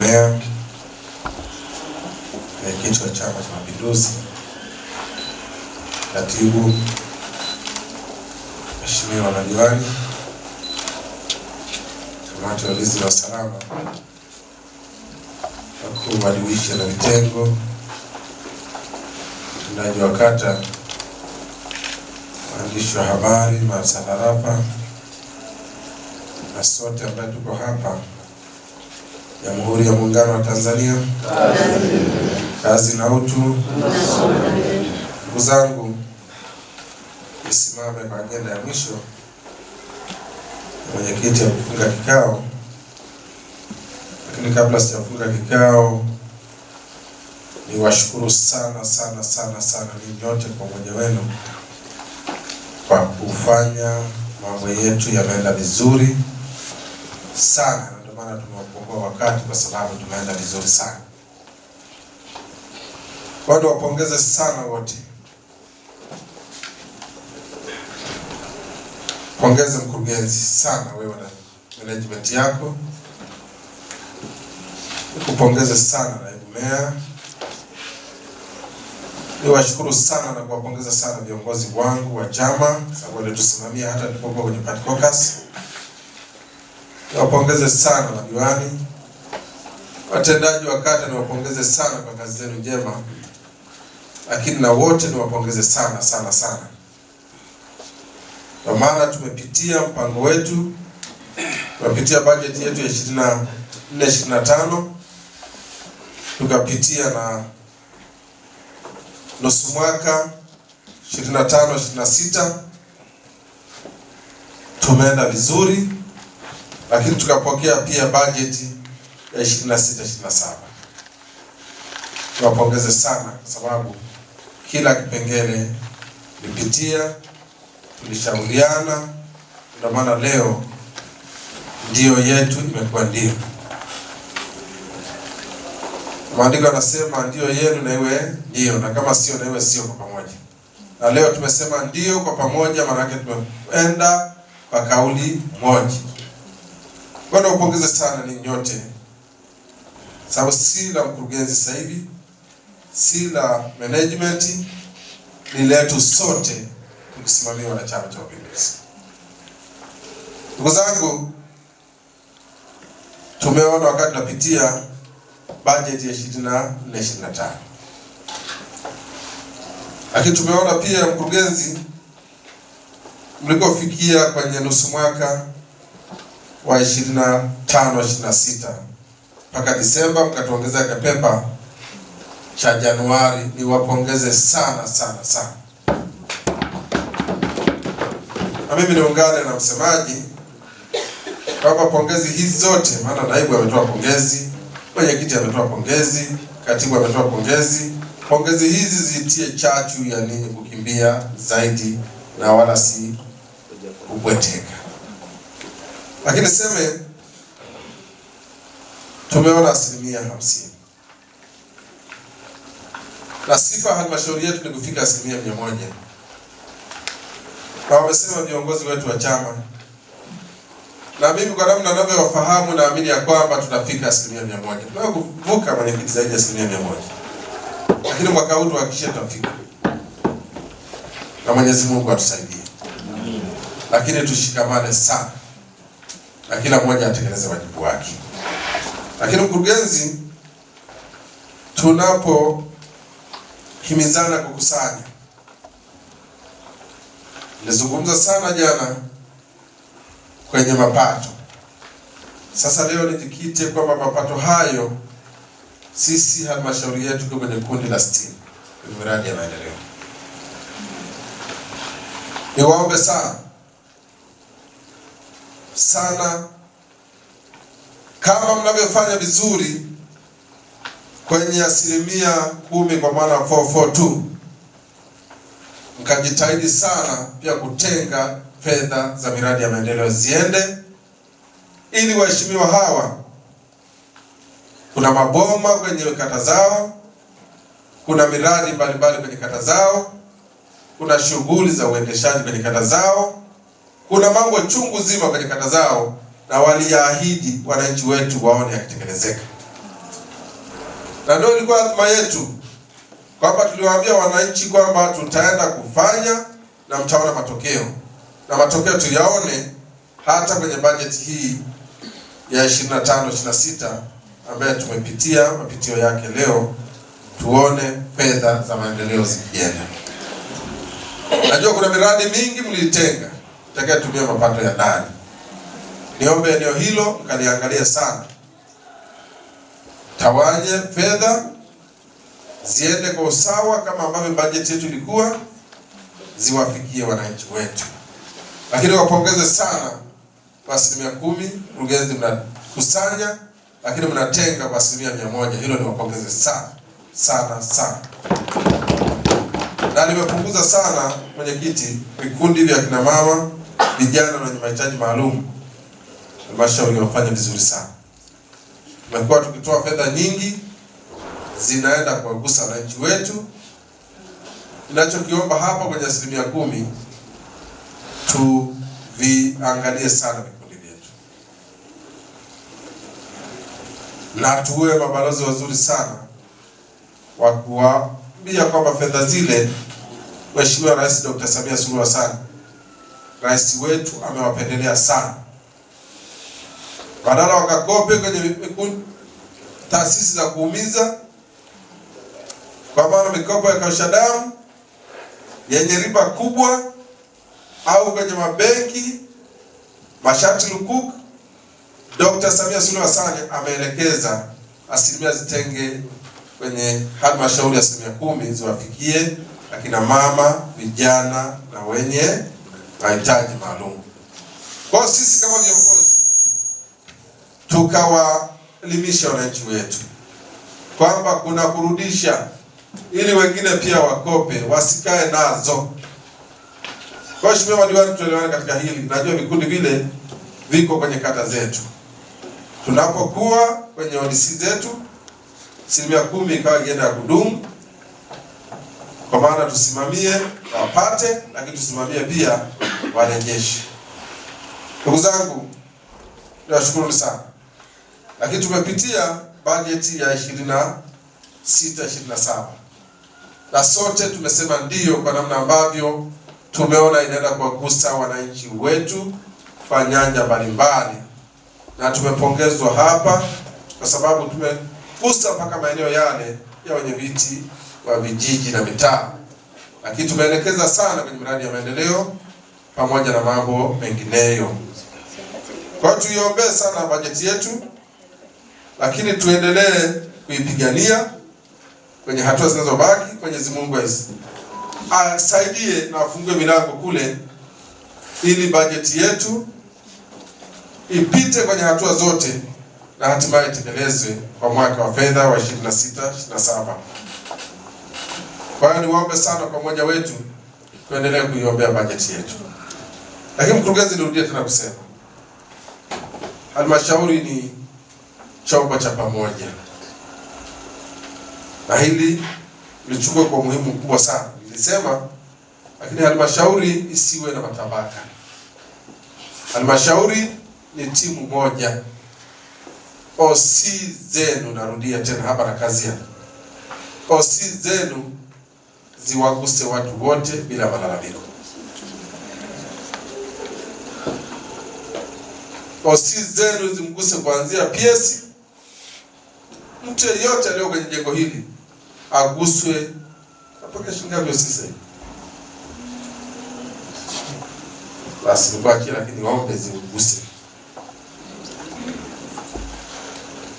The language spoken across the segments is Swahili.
Meya, mwenyekiti wa Chama cha Mapinduzi, katibu, mheshimiwa madiwani, kamati ya ulinzi na usalama, wakuu wa divishi na vitengo, mtendaji wa kata, waandishi wa habari, maafisa tarafa, na sote ambao tuko hapa, Jamhuri ya Muungano wa Tanzania, kazi na utu. Ndugu zangu, nisimame kwa agenda ya mwisho mwenyekiti ya kufunga kikao. Lakini kabla sijafunga kikao, ni washukuru sana ni nyote kwa umoja wenu kwa kufanya mambo yetu yameenda vizuri sana. Ndio maana tumewakomboa wakati, kwa sababu tumeenda vizuri sana. Kwa hiyo wapongeze sana wote. Pongeze mkurugenzi sana, wewe na management yako. Nikupongeze sana naibu meya. Niwashukuru sana na kuwapongeza sana viongozi wangu wa chama, sababu walitusimamia hata tulipokuwa kwenye party caucus. Niwapongeze sana madiwani, watendaji wa kata, niwapongeze sana kwa kazi zenu njema. Lakini na wote niwapongeze sana. Kwa maana tumepitia mpango wetu, tumepitia bajeti yetu ya 24-25, tukapitia na nusu mwaka 25-26, tumeenda vizuri. Lakini tukapokea pia bajeti ya 26-27. Tuwapongeze sana kwa sababu kila kipengele tulipitia, tulishauriana. Ndio maana leo ndio yetu imekuwa ndio. Maandiko yanasema ndio yenu na iwe ndio, na kama sio na iwe sio, kwa pamoja. Na leo tumesema ndio kwa pamoja, maana yake tumeenda kwa kauli moja. Kwa hiyo upongeze sana ni nyote, sababu si la mkurugenzi sasa hivi, si la management, ni letu sote tukisimamiwa na Chama cha Mapinduzi. Ndugu zangu, tumeona wakati tunapitia bajeti ya 24-25, lakini tumeona pia mkurugenzi, mlikofikia kwenye nusu mwaka wa 25-26 mpaka Disemba, mkatuongezea kapepa cha Januari. Niwapongeze sana. Na mimi niungane na msemaji kwamba pongezi hizi zote, maana naibu ametoa pongezi, mwenyekiti ametoa pongezi, katibu ametoa pongezi. Pongezi hizi zitie chachu ya ninyi kukimbia zaidi na wala si kubweteka. Lakini seme tumeona 50%. Na sifa halmashauri yetu ni kufika 100%. Na wamesema viongozi wetu wa chama, na mimi kwa namna ninavyowafahamu naamini ya kwamba tutafika 100%. Tunataka kuvuka mwenyekiti zaidi ya 100%. Lakini mwaka huu tuhakikishe tutafika. Na Mwenyezi Mungu atusaidie. Lakini tushikamane sana, na kila mmoja atekeleze wajibu wake. Lakini mkurugenzi, tunapohimizana kukusanya, nilizungumza sana jana kwenye mapato. Sasa leo nijikite kwamba mapato hayo sisi halmashauri yetu tuko kwenye kundi la 60 kwenye miradi ya maendeleo. Niwaombe sana kama mnavyofanya vizuri kwenye 10% kwa maana 442, mkajitahidi sana pia kutenga fedha za miradi ya maendeleo ziende, ili waheshimiwa hawa, kuna maboma kwenye kata zao, kuna miradi mbalimbali kwenye kata zao, kuna shughuli za uendeshaji kwenye kata zao, kuna mambo chungu zima kwenye kata zao, na waliahidi wananchi wetu waone yakitekelezeka. Na ndio ilikuwa azma yetu, kwamba tuliwaambia wananchi kwamba tutaenda kufanya na mtaona matokeo, na matokeo tuyaone hata kwenye bajeti hii ya 25-26 ambaye tumepitia mapitio yake leo, tuone fedha za maendeleo zikienda. Najua kuna miradi mingi mlitenga itakayotumia mapato ya ndani. Niombe eneo hilo mkaliangalia sana, tawanye fedha ziende kwa usawa kama ambavyo bajeti yetu ilikuwa, ziwafikie wananchi wetu. Lakini wapongeze sana kwa 10%. Mkurugenzi, mnakusanya lakini mnatenga kwa 100%. Hilo niwapongeze sana sana sana. Na nimepunguza sana, mwenyekiti, vikundi vya kina mama, vijana na wenye mahitaji maalum. Halmashauri wafanya vizuri sana. Tumekuwa tukitoa fedha nyingi zinaenda kuwagusa wananchi wetu. Ninachokiomba hapa kwenye 10%, tuviangalie sana vikundi vyetu na tuwe mabalozi wazuri sana wa kuambia kwamba fedha zile Mheshimiwa Rais Dr. Samia Suluhu Hassan, rais wetu, amewapendelea sana. Badala wakakope kwenye taasisi za kuumiza, kwa maana mikopo ya kausha damu yenye riba kubwa, au kwenye mabenki masharti lukuku, Dr. Samia Suluhu Hassan ameelekeza 10% zitenge kwenye halmashauri, 10% ziwafikie akina mama, vijana na wenye mahitaji maalum. Kwa sisi kama viongozi tukawaelimisha wananchi wetu kwamba kuna kurudisha, ili wengine pia wakope, wasikae nazo. Kwa Mheshimiwa Madiwani, tuelewane katika hili. Najua vikundi vile viko kwenye kata zetu. Tunapokuwa kwenye ODC zetu, 10% ikawa iende ya kudumu, kwa maana tusimamie wapate, lakini tusimamie pia warejeshe. Ndugu zangu, nawashukuru sana. Lakini tumepitia bajeti ya 26-27 na sote tumesema ndio kwa namna ambavyo tumeona inaenda kuwagusa wananchi wetu kwa nyanja mbalimbali, na tumepongezwa hapa kwa sababu tumegusa mpaka maeneo yale ya wenye viti wa vijiji na mitaa, lakini tumeelekeza sana kwenye miradi ya maendeleo pamoja na mambo mengineyo. Kwa hiyo tuiombee sana bajeti yetu, lakini tuendelee kuipigania kwenye hatua zinazobaki. Mwenyezi Mungu asaidie na afungue milango kule, ili bajeti yetu ipite kwenye hatua zote na hatimaye itekelezwe kwa mwaka wa fedha wa 26-27. Kwa hiyo niwaombe sana kwa mmoja wetu tuendelee kuiombea bajeti yetu. Lakini mkurugenzi, nirudie tena kusema halmashauri ni chombo cha pamoja, na hili lichukue kwa umuhimu mkubwa sana. Nilisema, lakini halmashauri isiwe na matabaka. Halmashauri ni timu moja. OC zenu, narudia tena hapa na kazi yake, OC zenu ziwaguse watu wote bila malalamiko. OC zenu zimguse kuanzia PS. Mtu yeyote aliyo kwenye jengo hili aguswe. Napokea shilingi ngapi sasa? Basi nibaki, lakini waombe zimguse.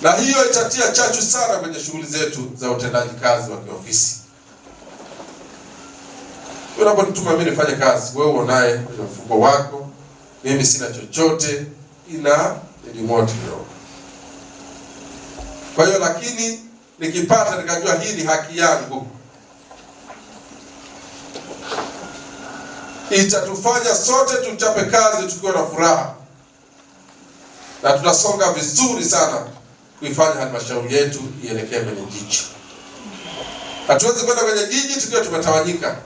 Na hiyo itatia chachu sana kwenye shughuli zetu za utendaji kazi wa kiofisi. Unaponituma mimi nifanye kazi, wewe unaye kwenye mfuko wako, mimi sina chochote, ina remote leo. Kwa hiyo lakini nikipata nikajua hii ni haki yangu, itatufanya sote tuchape kazi tukiwa na furaha, na tutasonga vizuri sana kuifanya halmashauri yetu ielekee kwenye jiji. Hatuwezi kwenda kwenye jiji tukiwa tumetawanyika.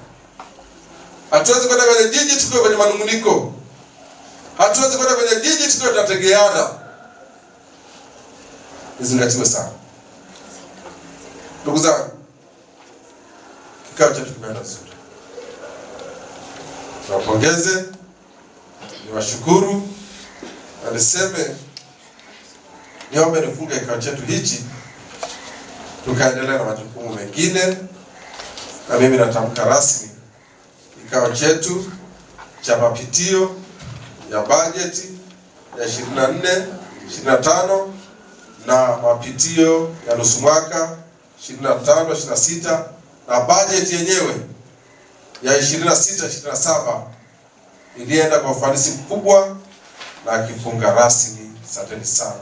Hatuwezi kwenda kwenye jiji tukiwa kwenye manunguniko. Hatuwezi kwenda kwenye jiji tukiwa tunategeana. Izingatiwe sana. Ndugu zangu, kikao chetu kimeenda vizuri. Niwapongeze, niwashukuru, na niseme niombe nifunge kikao chetu hichi tukaendelea na majukumu mengine, na mimi natamka rasmi kikao chetu cha mapitio ya bajeti ya 24 25 na mapitio ya nusu mwaka 25 26 na bajeti yenyewe ya 26 27 ilienda kwa ufanisi mkubwa na kifunga rasmi. Asanteni sana.